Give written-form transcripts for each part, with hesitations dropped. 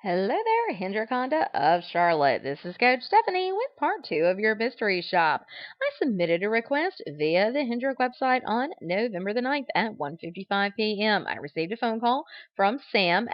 Hello there, Hendrik Honda of Charlotte. This is Coach Stephanie with part two of your mystery shop. I submitted a request via the Hendrik website on November the 9th at 1:55 p.m. I received a phone call from Sam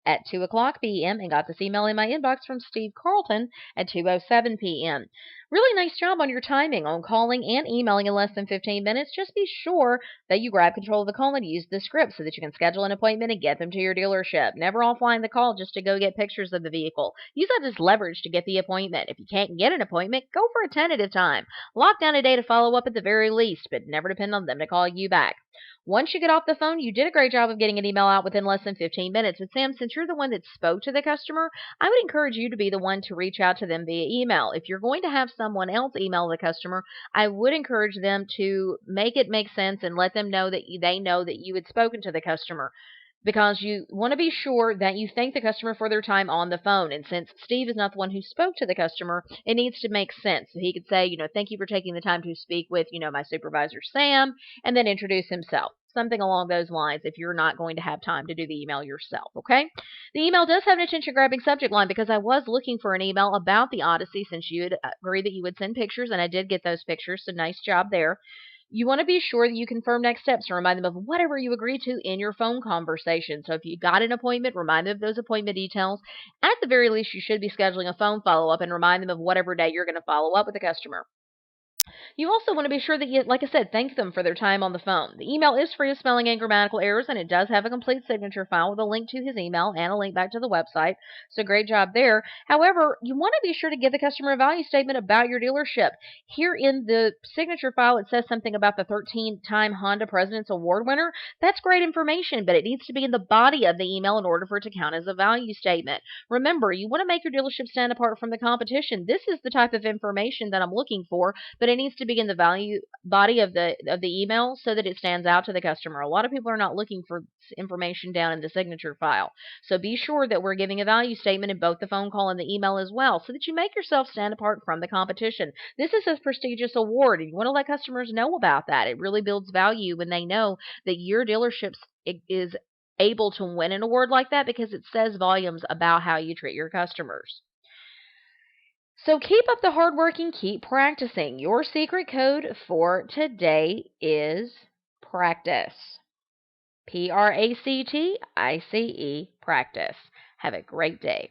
at 2 o'clock p.m. and got this email in my inbox from Steve Carlton at 2:07 p.m. Really nice job on your timing on calling and emailing in less than 15 minutes. Just be sure that you grab control of the call and use the script so that you can schedule an appointment and get them to your dealership. Never offline the call just to go get pictures of the vehicle. Use that as leverage to get the appointment. If you can't get an appointment, go for a tentative time. Lock down a day to follow up at the very least, but never depend on them to call you back. Once you get off the phone, you did a great job of getting an email out within less than 15 minutes. But Sam, since you're the one that spoke to the customer, I would encourage you to be the one to reach out to them via email. If you're going to have someone else email the customer, I would encourage them to make it make sense and let them know that they know that you had spoken to the customer, because you want to be sure that you thank the customer for their time on the phone. And since Steve is not the one who spoke to the customer, it needs to make sense. So he could say, thank you for taking the time to speak with, my supervisor, Sam, and then introduce himself. Something along those lines if you're not going to have time to do the email yourself, okay? The email does have an attention-grabbing subject line because I was looking for an email about the Odyssey since you had agreed that you would send pictures, and I did get those pictures, so nice job there. You want to be sure that you confirm next steps and remind them of whatever you agreed to in your phone conversation. So if you got an appointment, remind them of those appointment details. At the very least, you should be scheduling a phone follow-up and remind them of whatever day you're going to follow up with the customer. You also want to be sure that you, like I said, thank them for their time on the phone. The email is free of spelling and grammatical errors, and it does have a complete signature file with a link to his email and a link back to the website. So great job there. However, you want to be sure to give the customer a value statement about your dealership. Here in the signature file, it says something about the 13-time Honda President's Award winner. That's great information, but it needs to be in the body of the email in order for it to count as a value statement. Remember, you want to make your dealership stand apart from the competition. This is the type of information that I'm looking for, but it needs to be in the value body of the email so that it stands out to the customer. A lot of people are not looking for information down in the signature file. So be sure that we're giving a value statement in both the phone call and the email as well so that you make yourself stand apart from the competition. This is a prestigious award, and you want to let customers know about that. It really builds value when they know that your dealership is able to win an award like that, because it says volumes about how you treat your customers. So keep up the hard work and keep practicing. Your secret code for today is practice. Practice. Practice. Have a great day.